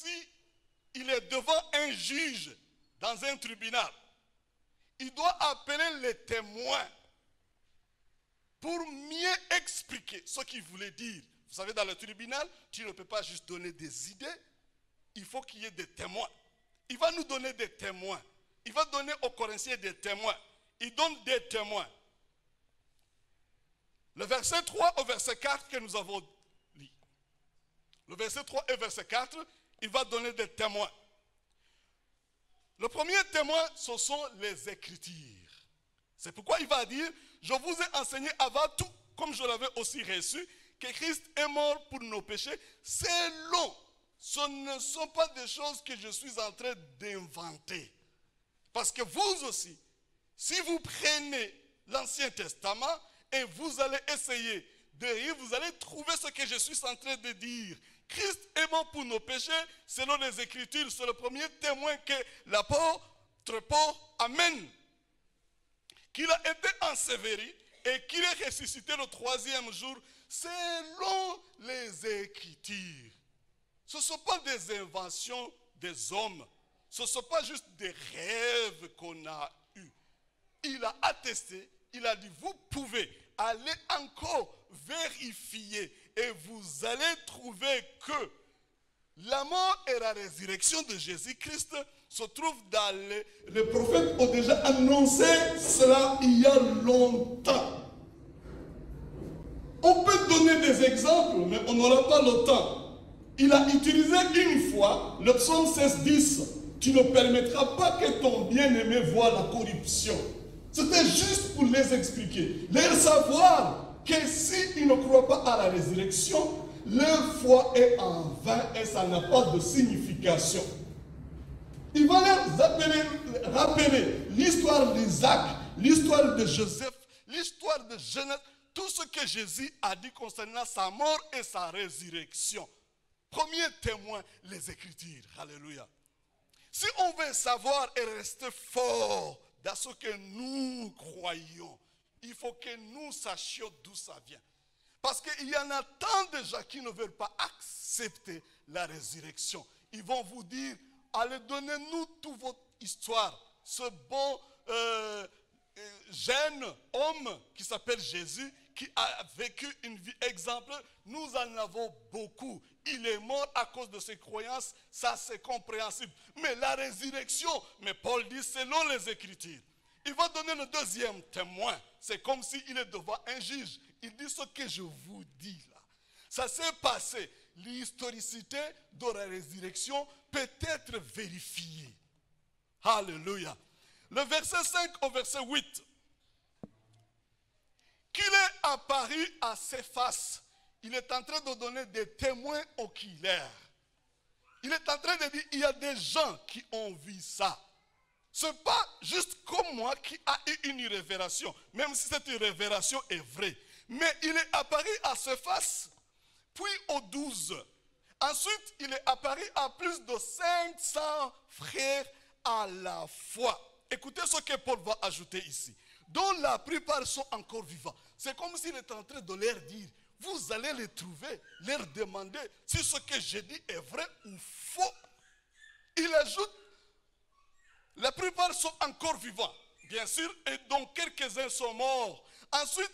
si il est devant un juge dans un tribunal. Il doit appeler les témoins pour mieux expliquer ce qu'il voulait dire. Vous savez, dans le tribunal, tu ne peux pas juste donner des idées. Il faut qu'il y ait des témoins. Il va nous donner des témoins. Il va donner aux Corinthiens des témoins. Il donne des témoins. Le verset 3 au verset 4 que nous avons lu. Le verset 3 et verset 4, il va donner des témoins. Le premier témoin, ce sont les Écritures. C'est pourquoi il va dire, je vous ai enseigné avant tout, comme je l'avais aussi reçu, que Christ est mort pour nos péchés. Selon, ce ne sont pas des choses que je suis en train d'inventer. Parce que vous aussi, si vous prenez l'Ancien Testament et vous allez essayer de lire, vous allez trouver ce que je suis en train de dire. Christ est mort pour nos péchés, selon les Écritures. C'est le premier témoin que l'apôtre Paul amène. Qu'il a été enseveli et qu'il est ressuscité le troisième jour, selon les Écritures. Ce ne sont pas des inventions des hommes. Ce ne sont pas juste des rêves qu'on a eus. Il a attesté, il a dit, vous pouvez aller encore vérifier et vous allez trouver que la mort et la résurrection de Jésus-Christ se trouvent dans les prophètes ont déjà annoncé cela il y a longtemps. On peut donner des exemples, mais on n'aura pas le temps. Il a utilisé une fois le psaume 16:10. Tu ne permettras pas que ton bien-aimé voie la corruption. C'était juste pour les expliquer. Leur savoir que s'ils ne croient pas à la résurrection, leur foi est en vain et ça n'a pas de signification. Il va leur rappeler l'histoire d'Isaac, l'histoire de Joseph, l'histoire de Genèse, tout ce que Jésus a dit concernant sa mort et sa résurrection. Premier témoin, les Écritures. Alléluia. Si on veut savoir et rester fort dans ce que nous croyons, il faut que nous sachions d'où ça vient. Parce qu'il y en a tant de gens qui ne veulent pas accepter la résurrection. Ils vont vous dire, allez, donnez-nous toute votre histoire. Ce bon jeune homme qui s'appelle Jésus, qui a vécu une vie exemplaire, nous en avons beaucoup. Il est mort à cause de ses croyances, ça c'est compréhensible. Mais la résurrection, mais Paul dit selon les Écritures. Il va donner le deuxième témoin. C'est comme s'il est devant un juge. Il dit ce que je vous dis là. Ça s'est passé. L'historicité de la résurrection peut être vérifiée. Alléluia. Le verset 5 au verset 8. Qu'il est apparu à ses faces. Il est en train de donner des témoins oculaires. Il est en train de dire, il y a des gens qui ont vu ça. Ce n'est pas juste comme moi qui a eu une révélation, même si cette révélation est vraie. Mais il est apparu à ses faces, puis aux 12. Ensuite, il est apparu à plus de 500 frères à la fois. Écoutez ce que Paul va ajouter ici. Dont la plupart sont encore vivants. C'est comme s'il était en train de leur dire, vous allez les trouver, leur demander si ce que j'ai dit est vrai ou faux. Il ajoute, la plupart sont encore vivants, bien sûr, et donc quelques-uns sont morts. Ensuite,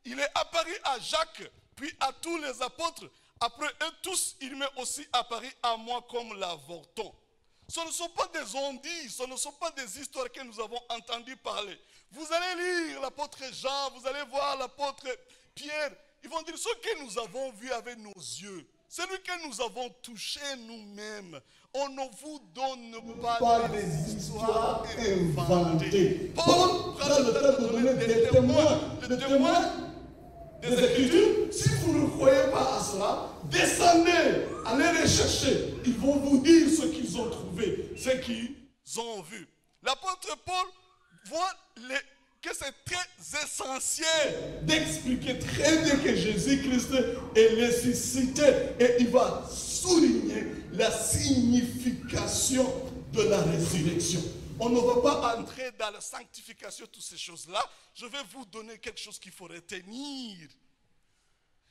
il est apparu à Jacques, puis à tous les apôtres. Après eux tous, il m'est aussi apparu à moi comme l'avorton. Ce ne sont pas des ondits, ce ne sont pas des histoires que nous avons entendu parler. Vous allez lire l'apôtre Jean, vous allez voir l'apôtre Pierre. Ils vont dire ce que nous avons vu avec nos yeux. Celui que nous avons touché nous-mêmes. On ne vous donne pas des histoires inventées. Paul prend le temps de donner des témoins. Des témoins des Écritures. Si vous ne croyez pas à cela, descendez, allez les chercher. Ils vont vous dire ce qu'ils ont trouvé, ce qu'ils ont vu. L'apôtre Paul voit que c'est très essentiel d'expliquer très bien que Jésus-Christ est ressuscité. Et il va souligner la signification de la résurrection. On ne va pas entrer dans la sanctification, toutes ces choses-là. Je vais vous donner quelque chose qu'il faut retenir.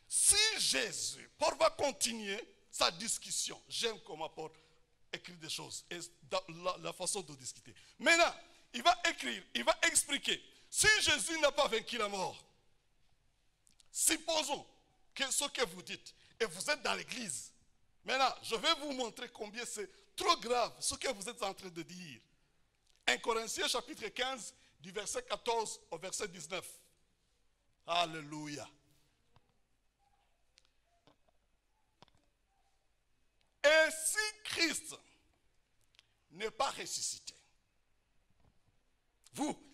Si Jésus, Paul va continuer, sa discussion. J'aime comment Paul écrit des choses et la façon de discuter. Maintenant, il va écrire, il va expliquer. Si Jésus n'a pas vaincu la mort, supposons que ce que vous dites, et vous êtes dans l'église. Maintenant, je vais vous montrer combien c'est trop grave ce que vous êtes en train de dire. 1 Corinthiens chapitre 15, du verset 14 au verset 19. Alléluia. Et si Christ n'est pas ressuscité,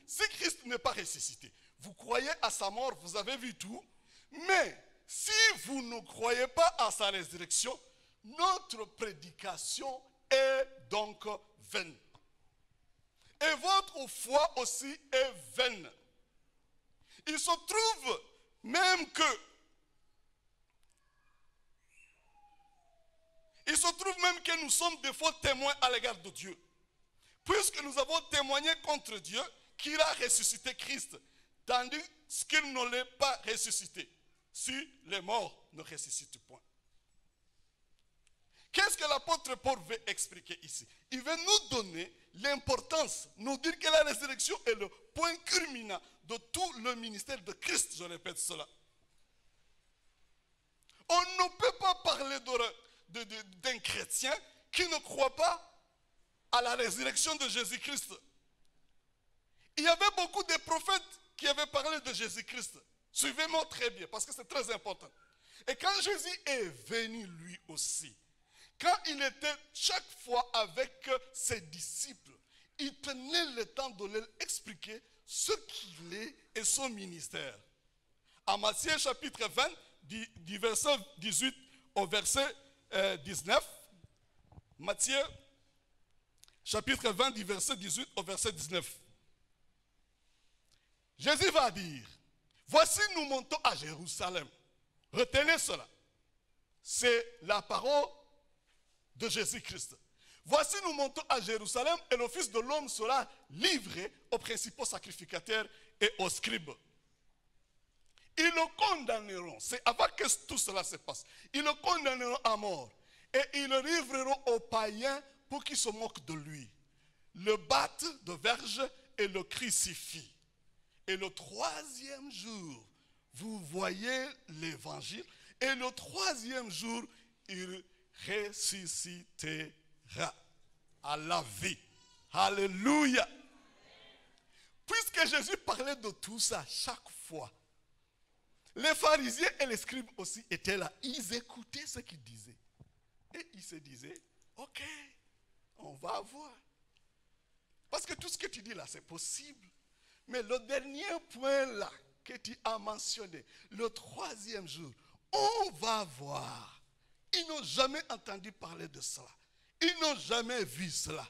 si Christ n'est pas ressuscité, vous croyez à sa mort, vous avez vu tout, mais si vous ne croyez pas à sa résurrection, notre prédication est donc vaine. Et votre foi aussi est vaine. Il se trouve même que nous sommes des faux témoins à l'égard de Dieu. Puisque nous avons témoigné contre Dieu qu'il a ressuscité Christ, tandis qu'il ne l'a pas ressuscité, si les morts ne ressuscitent point. Qu'est-ce que l'apôtre Paul veut expliquer ici? Il veut nous donner l'importance, nous dire que la résurrection est le point culminant de tout le ministère de Christ, je répète cela. On ne peut pas parler d'un chrétien qui ne croit pas à la résurrection de Jésus-Christ. Il y avait beaucoup de prophètes qui avaient parlé de Jésus-Christ. Suivez-moi très bien, parce que c'est très important. Et quand Jésus est venu lui aussi, quand il était chaque fois avec ses disciples, il prenait le temps de leur expliquer ce qu'il est et son ministère. En Matthieu chapitre 20, du verset 18 au verset 19, Matthieu chapitre 20, du verset 18 au verset 19. Jésus va dire, voici nous montons à Jérusalem. Retenez cela. C'est la parole de Jésus-Christ. Voici nous montons à Jérusalem et le Fils de l'homme sera livré aux principaux sacrificateurs et aux scribes. Ils le condamneront. C'est avant que tout cela se passe. Ils le condamneront à mort. Et ils le livreront aux païens pour qu'ils se moquent de lui. Le battent de verge et le crucifient. Et le troisième jour, vous voyez l'évangile. Et le troisième jour, il ressuscitera à la vie. Alléluia. Puisque Jésus parlait de tout ça chaque fois, les pharisiens et les scribes aussi étaient là. Ils écoutaient ce qu'il disait. Et ils se disaient, ok, on va voir. Parce que tout ce que tu dis là, c'est possible. Mais le dernier point là, que tu as mentionné, le troisième jour, on va voir. Ils n'ont jamais entendu parler de cela. Ils n'ont jamais vu cela.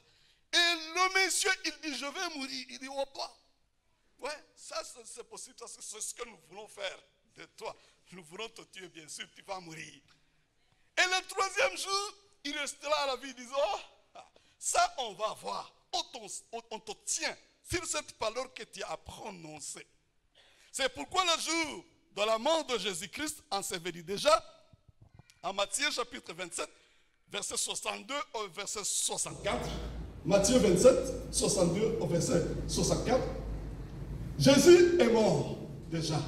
Et le monsieur, il dit, je vais mourir. Il dit, oh pas. Ouais, ça c'est possible, ça c'est ce que nous voulons faire de toi. Nous voulons te tuer, bien sûr, tu vas mourir. Et le troisième jour, il restera à la vie, il dit, oh, ça on va voir. On te tient sur cette parole que tu as prononcée. C'est pourquoi le jour de la mort de Jésus-Christ, enseveli déjà, en Matthieu chapitre 27, verset 62 au verset 64. Matthieu 27, 62 au verset 64. Jésus est mort déjà.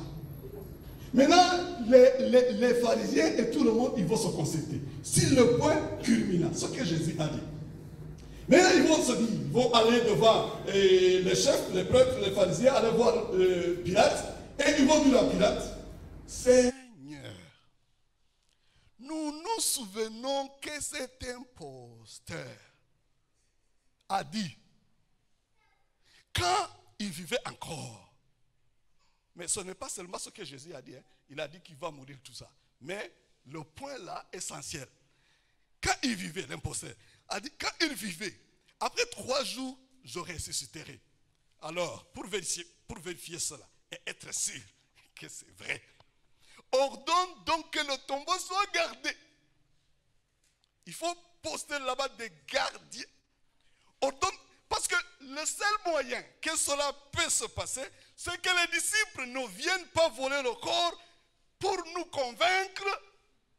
Maintenant, les pharisiens et tout le monde, ils vont se consulter. Si le point culminant, ce que Jésus a dit. Mais ils vont se dire, ils vont aller devant les chefs, les prêtres, les pharisiens, aller voir Pilate, et ils vont dire à Pilate, Seigneur, nous nous souvenons que cet imposteur a dit, quand il vivait encore, mais ce n'est pas seulement ce que Jésus a dit, hein. Il a dit qu'il va mourir tout ça, mais le point là essentiel, quand il vivait, l'imposteur a dit, quand il vivait, après 3 jours, je ressusciterai. Alors, pour vérifier cela et être sûr que c'est vrai, ordonne donc que le tombeau soit gardé. Il faut poster là-bas des gardiens. Ordonne, parce que le seul moyen que cela peut se passer, c'est que les disciples ne viennent pas voler le corps pour nous convaincre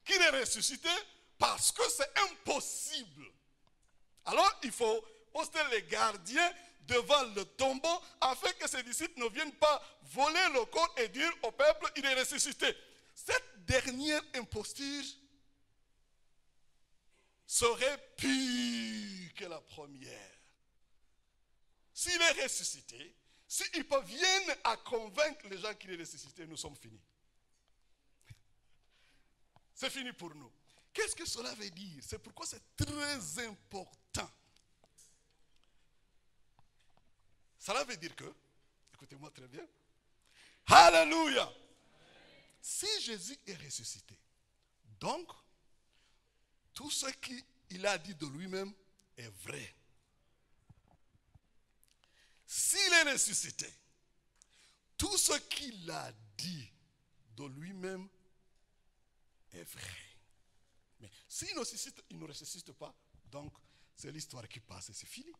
qu'il est ressuscité, parce que c'est impossible. Alors il faut poster les gardiens devant le tombeau afin que ses disciples ne viennent pas voler le corps et dire au peuple, il est ressuscité. Cette dernière imposture serait pire que la première. S'il est ressuscité, s'ils parviennent à convaincre les gens qu'il est ressuscité, nous sommes finis. C'est fini pour nous. Qu'est-ce que cela veut dire? C'est pourquoi c'est très important. Cela veut dire que, écoutez-moi très bien, Alléluia. Si Jésus est ressuscité, donc, tout ce qu'il a dit de lui-même est vrai. S'il est ressuscité, tout ce qu'il a dit de lui-même est vrai. Mais s'il ne ressuscite pas, donc c'est l'histoire qui passe et c'est fini.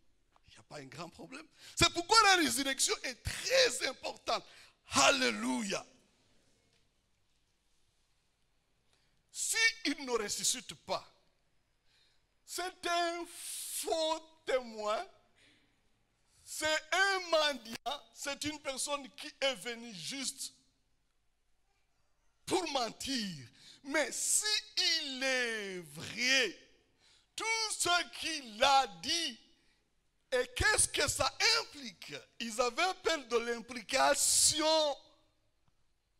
Il n'y a pas un grand problème. C'est pourquoi la résurrection est très importante. Alléluia. S'il ne ressuscite pas, c'est un faux témoin, c'est un mendiant, c'est une personne qui est venue juste pour mentir. Mais s'il est vrai, tout ce qu'il a dit, et qu'est-ce que ça implique? Ils avaient peur de l'implication.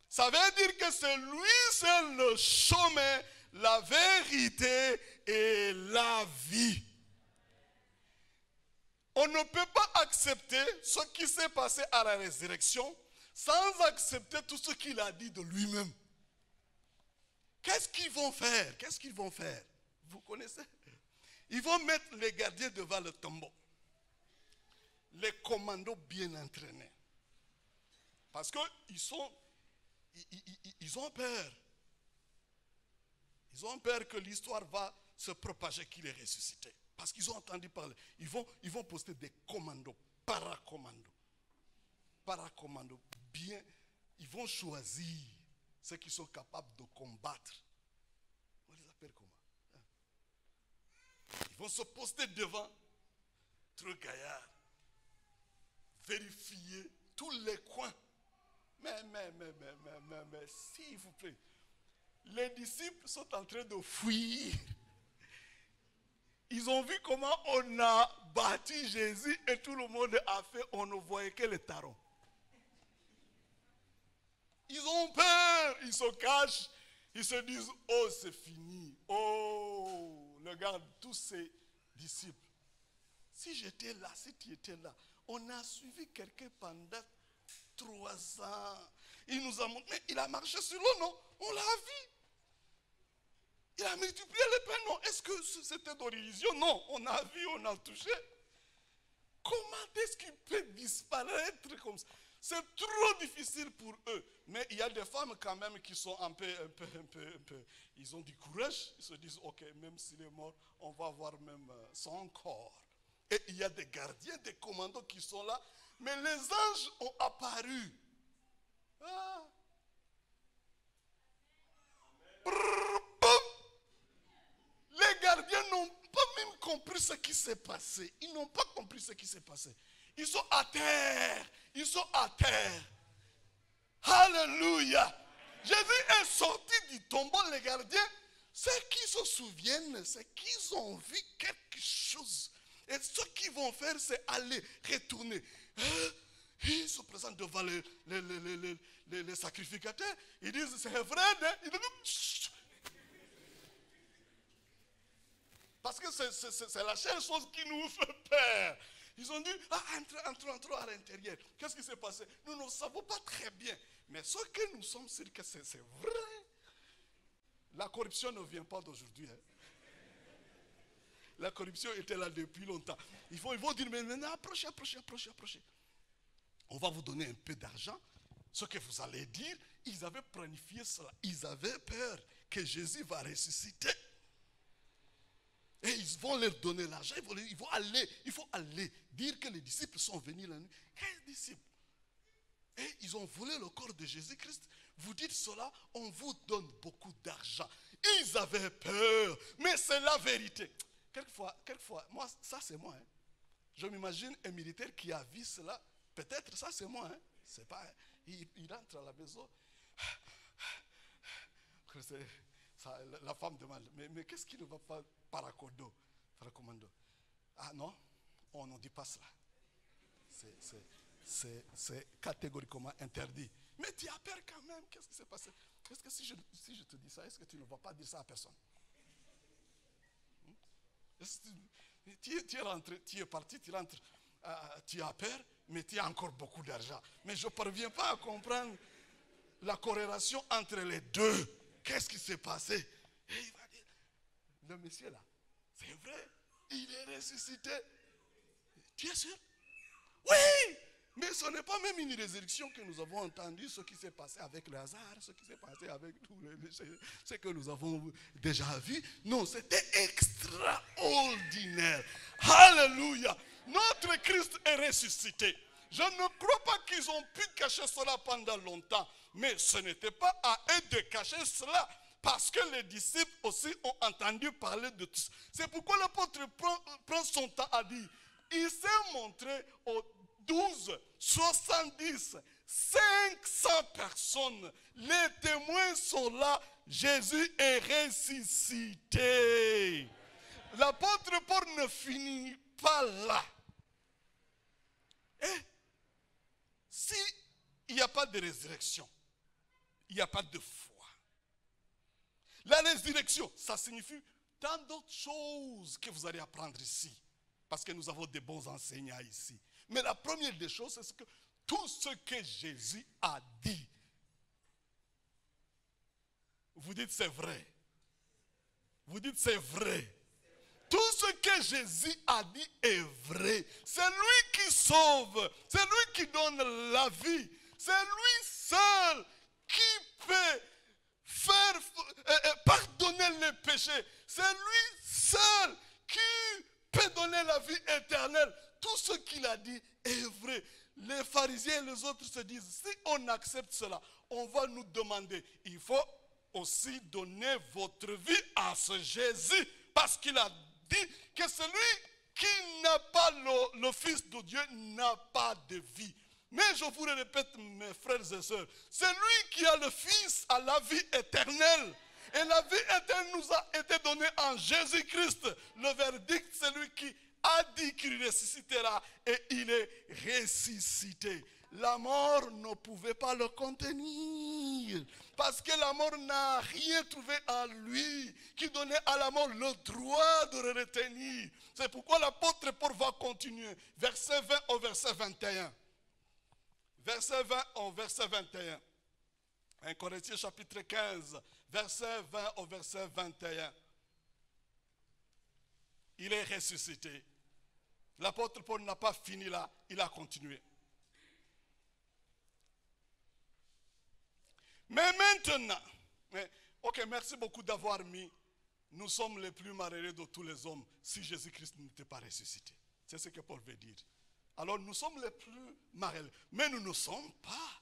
Ça veut dire que c'est lui, c'est le chemin, la vérité et la vie. On ne peut pas accepter ce qui s'est passé à la résurrection sans accepter tout ce qu'il a dit de lui-même. Qu'est-ce qu'ils vont faire? Qu'est-ce qu'ils vont faire? Vous connaissez? Ils vont mettre les gardiens devant le tombeau. Les commandos bien entraînés. Parce qu'ils ont peur. Ils ont peur que l'histoire va se propager qu'il est ressuscité. Parce qu'ils ont entendu parler. Ils vont poster des commandos, paracommandos. Paracommandos, bien. Ils vont choisir ceux qui sont capables de combattre. On les appelle comment? Ils vont se poster devant. Trop gaillards. Vérifier tous les coins. Mais, s'il vous plaît. Les disciples sont en train de fuir. Ils ont vu comment on a battu Jésus et tout le monde a fait, on ne voyait que les tarons. Ils ont peur, ils se cachent, ils se disent, oh c'est fini, oh, regarde tous ces disciples. Si j'étais là, si tu étais là, on a suivi quelqu'un pendant 3 ans. Il nous a montré, mais il a marché sur l'eau, non? On l'a vu. Il a multiplié les pains, non? Est-ce que c'était de religion? Non, on a vu, on a touché. Comment est-ce qu'il peut disparaître comme ça? C'est trop difficile pour eux. Mais il y a des femmes quand même qui sont un peu, ils ont du courage. Ils se disent, ok, même s'il est mort, on va voir même son corps. Et il y a des gardiens, des commandos qui sont là. Mais les anges ont apparu. Ah. Les gardiens n'ont pas même compris ce qui s'est passé. Ils n'ont pas compris ce qui s'est passé. Ils sont à terre. Ils sont à terre. Alléluia. Jésus est sorti du tombeau, les gardiens. Ceux qui se souviennent, c'est qu'ils ont vu quelque chose. Et ce qu'ils vont faire, c'est aller retourner. Ils se présentent devant les sacrificateurs. Ils disent, c'est vrai, hein? Ils disent, parce que c'est la seule chose qui nous fait peur. Ils ont dit, entrons à l'intérieur. Qu'est-ce qui s'est passé? Nous ne savons pas très bien. Mais ce que nous sommes sûrs que c'est vrai. La corruption ne vient pas d'aujourd'hui. Hein. La corruption était là depuis longtemps. Ils vont dire, mais maintenant, approchez. On va vous donner un peu d'argent. Ce que vous allez dire, ils avaient planifié cela. Ils avaient peur que Jésus va ressusciter. Et ils vont leur donner l'argent. Il faut aller dire que les disciples sont venus la nuit. Quels disciples? Et ils ont volé le corps de Jésus-Christ. Vous dites cela, on vous donne beaucoup d'argent. Ils avaient peur, mais c'est la vérité. Quelquefois, moi, ça c'est moi. Hein. Je m'imagine un militaire qui a vu cela. Peut-être ça c'est moi. Hein. C'est pas, il entre à la maison. Ça, la femme demande, mais qu'est-ce qui ne va pas paracommando? Ah non, on ne dit pas cela. C'est catégoriquement interdit. Mais tu as peur quand même. Qu'est-ce qui s'est passé? Est-ce que si je te dis ça, est-ce que tu ne vas pas dire ça à personne? Tu es rentré, tu es parti, tu rentres, tu as peur, mais tu as encore beaucoup d'argent. Mais je ne parviens pas à comprendre la corrélation entre les deux. Qu'est-ce qui s'est passé? Et il va dire, le monsieur là, c'est vrai, il est ressuscité. Tu es sûr? Oui! Mais ce n'est pas même une résurrection que nous avons entendu, ce qui s'est passé avec Lazare, ce qui s'est passé avec tous ce que nous avons déjà vu. Non, c'était extraordinaire. Alléluia! Notre Christ est ressuscité. Je ne crois pas qu'ils ont pu cacher cela pendant longtemps. Mais ce n'était pas à eux de cacher cela. Parce que les disciples aussi ont entendu parler de tout ça. C'est pourquoi l'apôtre prend son temps à dire, il s'est montré aux 12, 70, 500 personnes. Les témoins sont là. Jésus est ressuscité. L'apôtre Paul ne finit pas là. Et s'il n'y a pas de résurrection, il n'y a pas de foi. La résurrection, ça signifie tant d'autres choses que vous allez apprendre ici. Parce que nous avons de bons enseignants ici. Mais la première des choses, c'est que tout ce que Jésus a dit, vous dites c'est vrai. Vous dites c'est vrai. Tout ce que Jésus a dit est vrai. C'est lui qui sauve. C'est lui qui donne la vie. C'est lui seul qui peut pardonner les péchés. C'est lui seul qui peut donner la vie éternelle. Tout ce qu'il a dit est vrai. Les pharisiens et les autres se disent, si on accepte cela, on va nous demander, il faut aussi donner votre vie à ce Jésus. Parce qu'il a dit que celui qui n'a pas le Fils de Dieu n'a pas de vie. Mais je vous le répète, mes frères et sœurs, celui qui a le Fils a la vie éternelle. Et la vie éternelle nous a été donnée en Jésus-Christ. Le verdict, celui qui a dit qu'il ressuscitera et il est ressuscité. La mort ne pouvait pas le contenir. Parce que la mort n'a rien trouvé en lui qui donnait à la mort le droit de le retenir. C'est pourquoi l'apôtre Paul va continuer. Verset 20 au verset 21. Verset 20 au verset 21. 1 Corinthiens chapitre 15, verset 20 au verset 21. Il est ressuscité. L'apôtre Paul n'a pas fini là, il a continué. Mais maintenant, ok, merci beaucoup d'avoir mis, nous sommes les plus malheureux de tous les hommes si Jésus-Christ n'était pas ressuscité. C'est ce que Paul veut dire. Alors nous sommes les plus malheureux, mais nous ne sommes pas.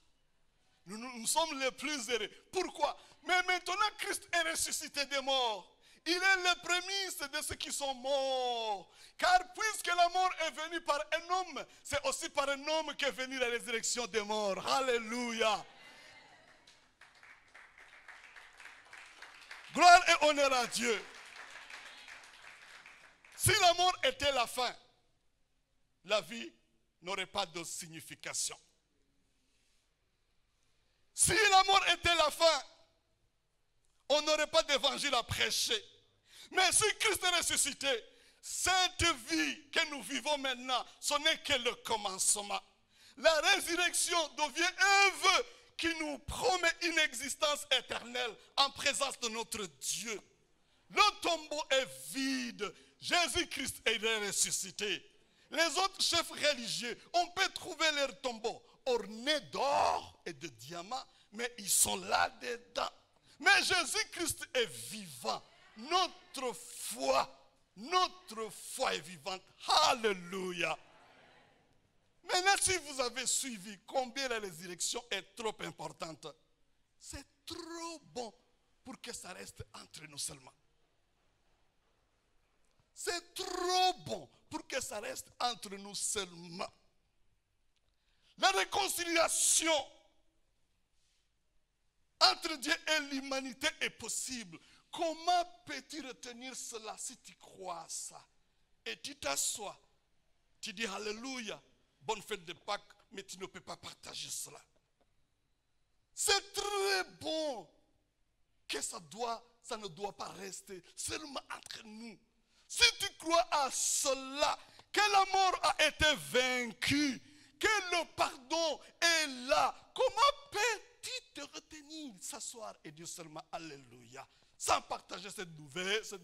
Nous sommes les plus heureux. Pourquoi? Mais maintenant Christ est ressuscité des morts. Il est le prémisse de ceux qui sont morts. Car puisque la mort est venue par un homme, c'est aussi par un homme qu'est venue la résurrection des morts. Alléluia. Gloire et honneur à Dieu. Si la mort était la fin, la vie n'aurait pas de signification. Si la mort était la fin, on n'aurait pas d'évangile à prêcher. Mais si Christ est ressuscité, cette vie que nous vivons maintenant, ce n'est que le commencement. La résurrection devient un vœu qui nous promet une existence éternelle en présence de notre Dieu. Le tombeau est vide. Jésus-Christ est ressuscité. Les autres chefs religieux, on peut trouver leurs tombeaux ornés d'or et de diamants, mais ils sont là-dedans. Mais Jésus-Christ est vivant. Notre foi est vivante. Alléluia. Maintenant, si vous avez suivi combien la résurrection est trop importante, c'est trop bon pour que ça reste entre nous seulement. C'est trop bon pour que ça reste entre nous seulement. La réconciliation entre Dieu et l'humanité est possible. Comment peux-tu retenir cela si tu crois à ça? Et tu t'assois, tu dis Alléluia, bonne fête de Pâques, mais tu ne peux pas partager cela. C'est très bon que ça ne doit pas rester seulement entre nous. Si tu crois à cela, que la mort a été vaincue, que le pardon est là, comment peux-tu te retenir, s'asseoir et dire seulement Alléluia, sans partager cette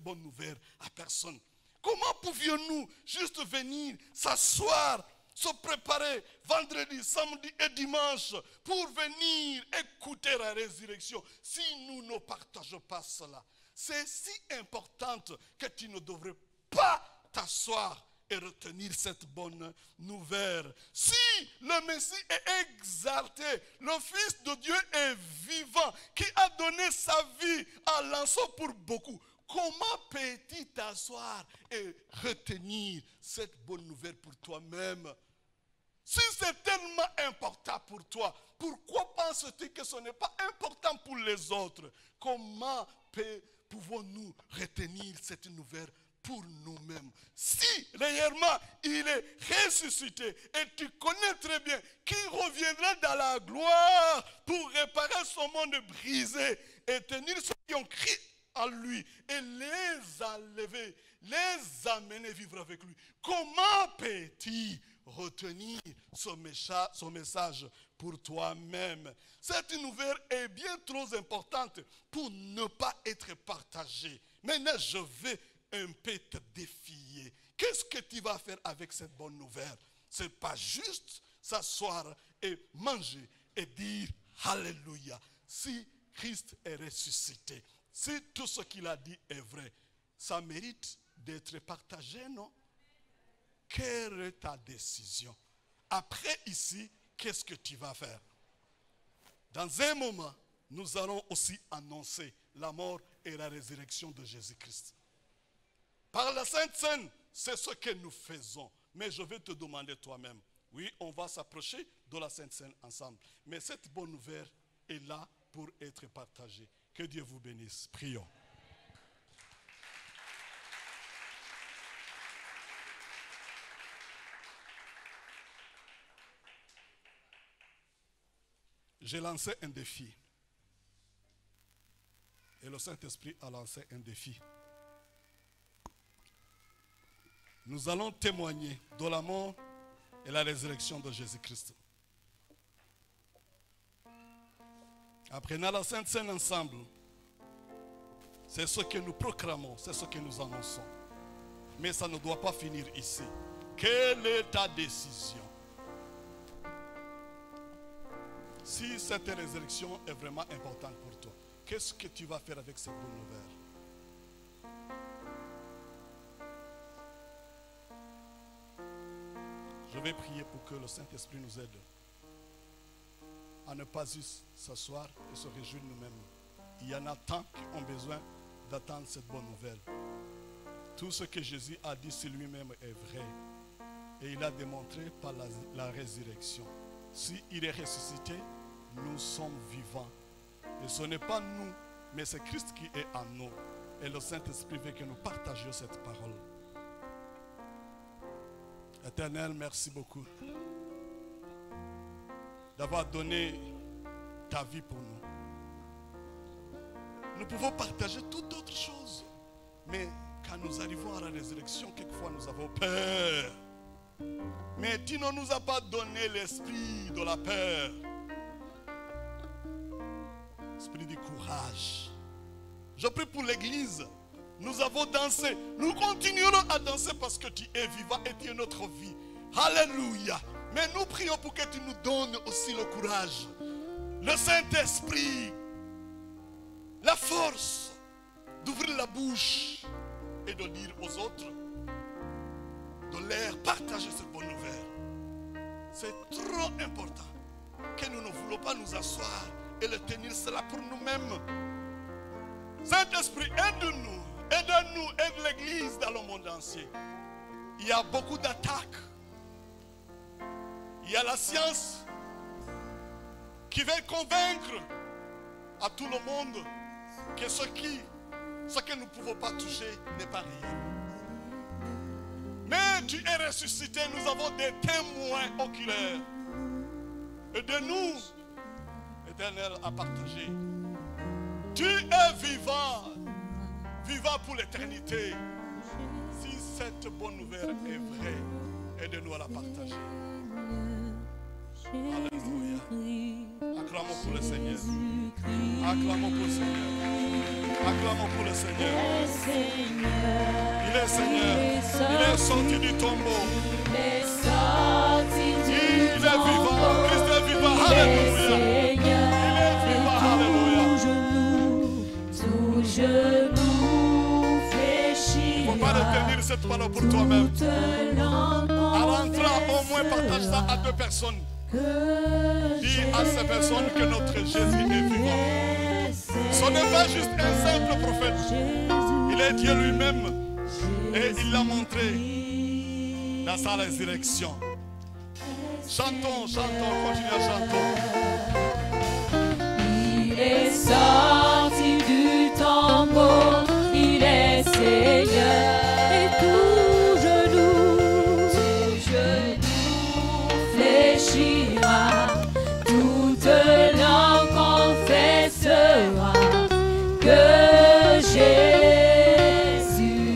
bonne nouvelle à personne? Comment pouvions-nous juste venir, s'asseoir, se préparer vendredi, samedi et dimanche pour venir écouter la résurrection si nous ne partageons pas cela? C'est si important que tu ne devrais pas t'asseoir et retenir cette bonne nouvelle. Si le Messie est exalté, le Fils de Dieu est vivant, qui a donné sa vie à l'ençon pour beaucoup, comment peux-tu t'asseoir et retenir cette bonne nouvelle pour toi-même? Si c'est tellement important pour toi, pourquoi penses-tu que ce n'est pas important pour les autres? Comment pouvons-nous retenir cette nouvelle pour nous-mêmes? Si réellement il est ressuscité et tu connais très bien qu'il reviendra dans la gloire pour réparer son monde brisé et tenir ceux qui ont crié à lui et les enlever, les amener vivre avec lui, comment peux-tu retenir son message pour toi-même? Cette nouvelle est bien trop importante pour ne pas être partagée. Maintenant, je vais un peu te défier. Qu'est-ce que tu vas faire avec cette bonne nouvelle? Ce n'est pas juste s'asseoir et manger et dire Alléluia. Si Christ est ressuscité, si tout ce qu'il a dit est vrai, ça mérite d'être partagé, non? Quelle est ta décision? Après ici, qu'est-ce que tu vas faire? Dans un moment, nous allons aussi annoncer la mort et la résurrection de Jésus-Christ. Par la Sainte Seine, c'est ce que nous faisons. Mais je vais te demander toi-même. Oui, on va s'approcher de la Sainte Seine ensemble. Mais cette bonne nouvelle est là pour être partagée. Que Dieu vous bénisse. Prions. J'ai lancé un défi. Et le Saint-Esprit a lancé un défi. Nous allons témoigner de la mort et la résurrection de Jésus-Christ. Apprenons la Sainte Seine ensemble. C'est ce que nous proclamons, c'est ce que nous annonçons. Mais ça ne doit pas finir ici. Quelle est ta décision? Si cette résurrection est vraiment importante pour toi, qu'est-ce que tu vas faire avec cette bonne nouvelle? Je vais prier pour que le Saint-Esprit nous aide à ne pas juste s'asseoir et se réjouir nous-mêmes. Il y en a tant qui ont besoin d'attendre cette bonne nouvelle. Tout ce que Jésus a dit sur lui-même est vrai. Et il a démontré par la résurrection. S'il est ressuscité, nous sommes vivants. Et ce n'est pas nous, mais c'est Christ qui est en nous. Et le Saint-Esprit veut que nous partagions cette parole. Éternel, merci beaucoup d'avoir donné ta vie pour nous. Nous pouvons partager toute autre chose. Mais quand nous arrivons à la résurrection, quelquefois nous avons peur. Mais tu ne nous as pas donné l'esprit de la peur. L'esprit du courage. Je prie pour l'église. Nous avons dansé. Nous continuerons à danser parce que tu es vivant et tu es notre vie. Alléluia. Mais nous prions pour que tu nous donnes aussi le courage, le Saint-Esprit, la force d'ouvrir la bouche et de dire aux autres, de leur partager cette bonne nouvelle. C'est trop important que nous ne voulons pas nous asseoir et le tenir cela pour nous-mêmes. Saint-Esprit, aide-nous, aide-nous, aide l'Église dans le monde entier. Il y a beaucoup d'attaques. Il y a la science qui veut convaincre à tout le monde que ce que nous ne pouvons pas toucher n'est pas réel. Mais tu es ressuscité, nous avons des témoins oculaires. Et de nous, Éternel, à partager. Tu es vivant, vivant pour l'éternité. Si cette bonne nouvelle est vraie, aide-nous à la partager. Alléluia. Acclamons pour le Seigneur. Acclamons pour le Seigneur. Acclamons pour le Seigneur. Il est Seigneur. Il est sorti du tombeau. Il est vivant. Christ est vivant. Alléluia. Il est vivant. Alléluia. Tout genou fléchira. Il ne faut pas retenir cette parole pour toi-même. À l'entrée, au moins partage ça à 2 personnes. Dis à ces personnes que notre Jésus est vivant. Ce n'est pas juste un simple prophète. Il est Dieu lui-même. Et il l'a montré dans sa résurrection. Chantons, chantons, continuons à chanter. Il est sorti du tombeau, il est Seigneur. Et tout genou fléchira.